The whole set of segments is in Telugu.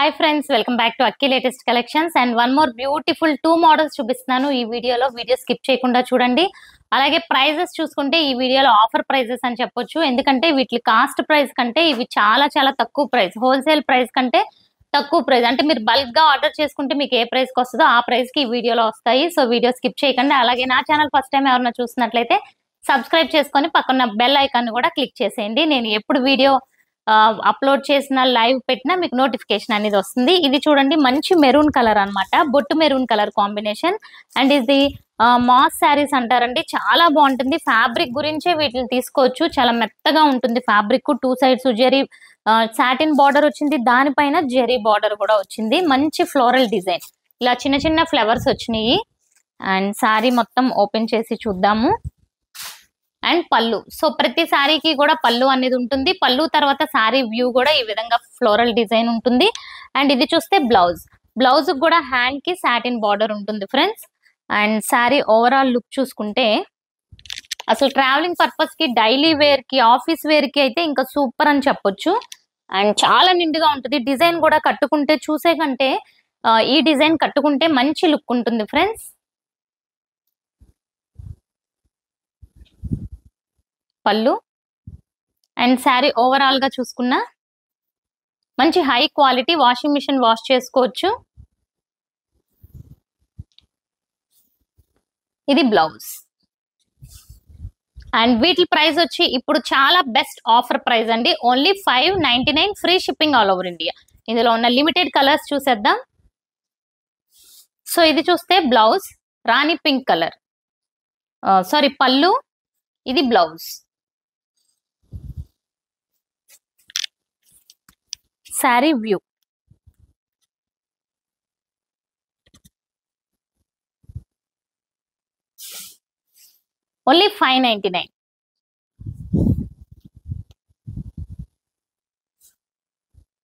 Hi friends, welcome back to Akki latest collections and one more beautiful 2 models చూపిస్తున్నాను ఈ వీడియోలో. వీడియో స్కిప్ చేయకుండా చూడండి. అలాగే ప్రైజెస్ చూసుకుంటే ఈ వీడియోలో ఆఫర్ ప్రైజెస్ అని చెప్పొచ్చు. ఎందుకంటే వీటి కాస్ట్ ప్రైస్ కంటే ఇవి చాలా చాలా తక్కువ ప్రైస్, హోల్సేల్ ప్రైస్ కంటే తక్కువ ప్రైస్. అంటే మీరు బల్క్ గా ఆర్డర్ చేసుకుంటే మీకు ఏ ప్రైస్ కి వస్తుందో ఆ ప్రైస్ కి ఈ వీడియోలో వస్తాయి. సో వీడియో స్కిప్ చేయకండి. అలాగే నా ఛానల్ ఫస్ట్ టైం ఎవరైనా చూస్తున్నట్లయితే సబ్స్క్రైబ్ చేసుకొని పక్కన బెల్ ఐకాన్ కూడా క్లిక్ చేసేయండి. నేను ఎప్పుడు వీడియో అప్లోడ్ చేసిన లైవ్ పెట్టినా మీకు నోటిఫికేషన్ అనేది వస్తుంది. ఇది చూడండి, మంచి మెరూన్ కలర్ అన్నమాట, బొట్టు మెరూన్ కలర్ కాంబినేషన్. అండ్ ఇది మాస్ శారీస్ అంటారండి, చాలా బాగుంటుంది. ఫ్యాబ్రిక్ గురించే వీటిని తీసుకోవచ్చు, చాలా మెత్తగా ఉంటుంది fabric. 2 sides zari satin border వచ్చింది, దానిపైన జెరీ బార్డర్ కూడా వచ్చింది. మంచి ఫ్లోరల్ డిజైన్, ఇలా చిన్న చిన్న ఫ్లవర్స్ వచ్చినాయి. అండ్ శారీ మొత్తం ఓపెన్ చేసి చూద్దాము. అండ్ పళ్ళు, సో ప్రతి శారీకి కూడా పళ్ళు అనేది ఉంటుంది. పళ్ళు తర్వాత శారీ వ్యూ కూడా ఈ విధంగా ఫ్లోరల్ డిజైన్ ఉంటుంది. అండ్ ఇది చూస్తే బ్లౌజ్, బ్లౌజ్ కూడా హ్యాండ్ కి సాటిన్ బార్డర్ ఉంటుంది friends. And sari overall look చూసుకుంటే అసలు ట్రావెలింగ్ పర్పస్ కి, డైలీ వేర్ కి, ఆఫీస్ వేర్ కి అయితే ఇంకా సూపర్ అని చెప్పొచ్చు. అండ్ చాలా నిండుగా ఉంటుంది. డిజైన్ కూడా కట్టుకుంటే చూసే కంటే ఈ డిజైన్ కట్టుకుంటే మంచి లుక్ ఉంటుంది ఫ్రెండ్స్. పళ్ళు అండ్ శారీ ఓవరాల్ గా చూసుకున్నా మంచి high quality, washing machine wash చేసుకోవచ్చు. ఇది బ్లౌజ్. అండ్ వీటి ప్రైస్ వచ్చి ఇప్పుడు చాలా బెస్ట్ ఆఫర్ ప్రైస్ అండి, only 599 free shipping all over India. ఇందులో ఉన్న లిమిటెడ్ కలర్స్ చూసేద్దాం. సో ఇది చూస్తే blouse rani pink colour, sari పళ్ళు, ఇది blouse. Sari view, only 599.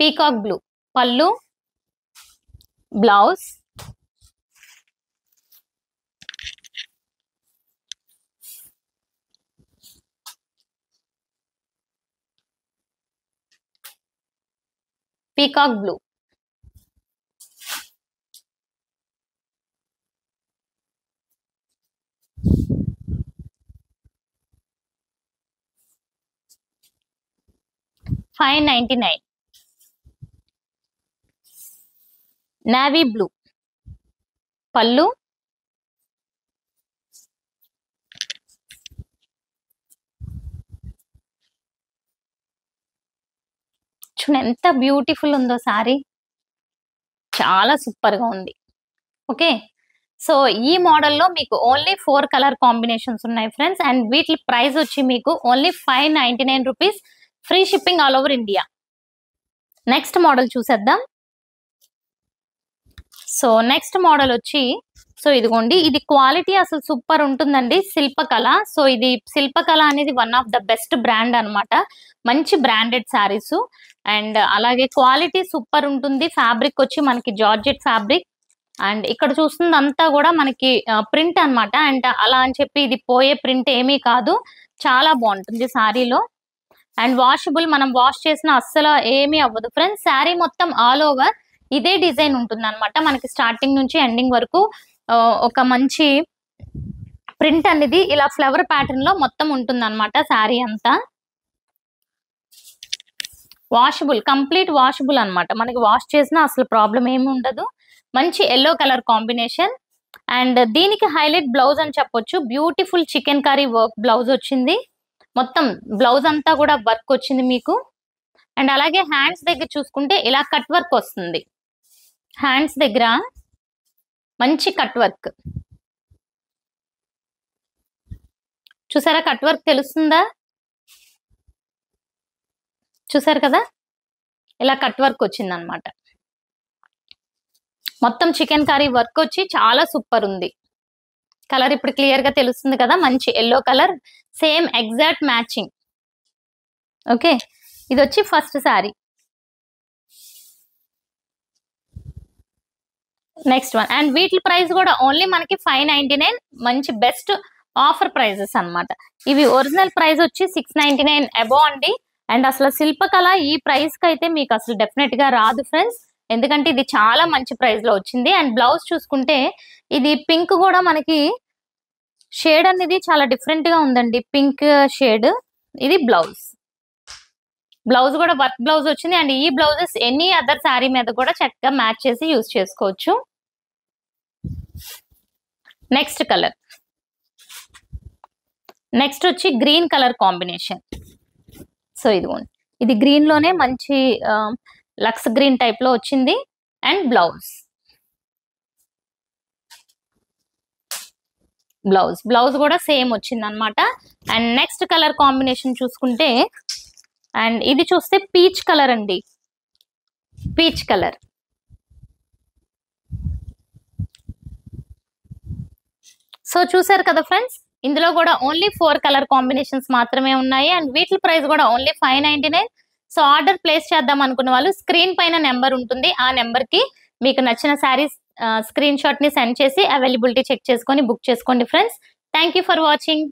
Peacock blue, పళ్ళు, blouse. Peacock blue, $599. Navy blue, పళ్ళు, చూడండి ఎంత బ్యూటిఫుల్ ఉందో సారీ, చాలా సూపర్ గా ఉంది. ఓకే, సో ఈ మోడల్లో మీకు ఓన్లీ 4 కలర్ కాంబినేషన్స్ ఉన్నాయి ఫ్రెండ్స్. అండ్ వీటి ప్రైస్ వచ్చి మీకు only 599 rupees, free shipping all over India. Next model చూసేద్దాం. సో నెక్స్ట్ మోడల్ వచ్చి, సో ఇదిగోండి, ఇది క్వాలిటీ అసలు సూపర్ ఉంటుందండి, శిల్పకళ. సో ఇది శిల్పకళ అనేది one of the best brand అన్నమాట, మంచి బ్రాండెడ్ శారీస్. అండ్ అలాగే క్వాలిటీ సూపర్ ఉంటుంది. ఫ్యాబ్రిక్ వచ్చి మనకి జార్జెట్ ఫ్యాబ్రిక్. అండ్ ఇక్కడ చూస్తుంది అంతా కూడా మనకి ప్రింట్ అన్నమాట. అండ్ అలా అని చెప్పి ఇది పోయే ప్రింట్ ఏమీ కాదు, చాలా బాగుంటుంది శారీలో. అండ్ వాషబుల్, మనం వాష్ చేసిన అస్సలు ఏమీ అవ్వదు ఫ్రెండ్స్. శారీ మొత్తం ఆల్ ఓవర్ ఇదే డిజైన్ ఉంటుంది అనమాట, మనకి స్టార్టింగ్ నుంచి ఎండింగ్ వరకు ఒక మంచి ప్రింట్ అనేది ఇలా ఫ్లవర్ ప్యాటర్న్ లో మొత్తం ఉంటుంది అనమాట శారీ అంతా. వాషబుల్, కంప్లీట్ వాషబుల్ అన్నమాట, మనకి వాష్ చేసినా అసలు ప్రాబ్లం ఏమి ఉండదు. మంచి ఎల్లో కలర్ కాంబినేషన్. అండ్ దీనికి హైలైట్ బ్లౌజ్ అని చెప్పొచ్చు. Beautiful chicken curry work blouse వచ్చింది, మొత్తం బ్లౌజ్ అంతా కూడా వర్క్ వచ్చింది మీకు. అండ్ అలాగే హ్యాండ్స్ దగ్గర చూసుకుంటే ఇలా కట్ వర్క్ వస్తుంది. హ్యాండ్స్ దగ్గర మంచి కట్ వర్క్ చూసారా, కట్ వర్క్ తెలుస్తుందా, చూసారు కదా, ఇలా కట్ వర్క్ వచ్చింది అనమాట. మొత్తం చికెన్ కర్రీ వర్క్ వచ్చి చాలా సూపర్ ఉంది. కలర్ ఇప్పుడు క్లియర్ గా తెలుస్తుంది కదా, మంచి yellow colour, same exact matching. Okay, ఇది వచ్చి first sari. Next one. And వీటి ప్రైస్ కూడా ఓన్లీ మనకి 599, మంచి బెస్ట్ ఆఫర్ ప్రైజెస్ అన్నమాట. ఇవి ఒరిజినల్ ప్రైస్ వచ్చి 699 అబోవ్ అండి. అండ్ అసలు శిల్పకళ ఈ ప్రైస్ కి అయితే మీకు అసలు డెఫినెట్ గా రాదు ఫ్రెండ్స్, ఎందుకంటే ఇది చాలా మంచి ప్రైస్ లో వచ్చింది. అండ్ బ్లౌజ్ చూసుకుంటే ఇది పింక్ కూడా మనకి షేడ్ అనేది చాలా డిఫరెంట్ గా ఉందండి, పింక్ షేడ్. ఇది బ్లౌజ్. బ్లౌజ్ కూడా వర్క్ బ్లౌజ్ వచ్చింది. అండ్ ఈ బ్లౌజెస్ ఎనీ అదర్ శారీ మీద కూడా చక్కగా మ్యాచ్ చేసి యూజ్ చేసుకోవచ్చు. నెక్స్ట్ కలర్, నెక్స్ట్ వచ్చి గ్రీన్ కలర్ కాంబినేషన్. సో ఇదిగోండి, ఇది గ్రీన్ లోనే మంచి లక్స్ గ్రీన్ టైప్ లో వచ్చింది. అండ్ బ్లౌజ్ బ్లౌజ్ కూడా సేమ్ వచ్చింది అనమాట. అండ్ నెక్స్ట్ కలర్ కాంబినేషన్ చూసుకుంటే, అండ్ ఇది చూస్తే పీచ్ కలర్ అండి, పీచ్ కలర్. సో చూసారు కదా ఫ్రెండ్స్, ఇందులో కూడా ఓన్లీ 4 కలర్ కాంబినేషన్స్ మాత్రమే ఉన్నాయి. అండ్ వీటి ప్రైస్ కూడా ఓన్లీ 599. సో ఆర్డర్ ప్లేస్ చేద్దాం అనుకున్న వాళ్ళు స్క్రీన్ పైన నెంబర్ ఉంటుంది, ఆ నెంబర్ కి మీకు నచ్చిన శారీస్ స్క్రీన్ షాట్ ని సెండ్ చేసి అవైలబిలిటీ చెక్ చేసుకొని బుక్ చేసుకోండి friends. Thank you for watching.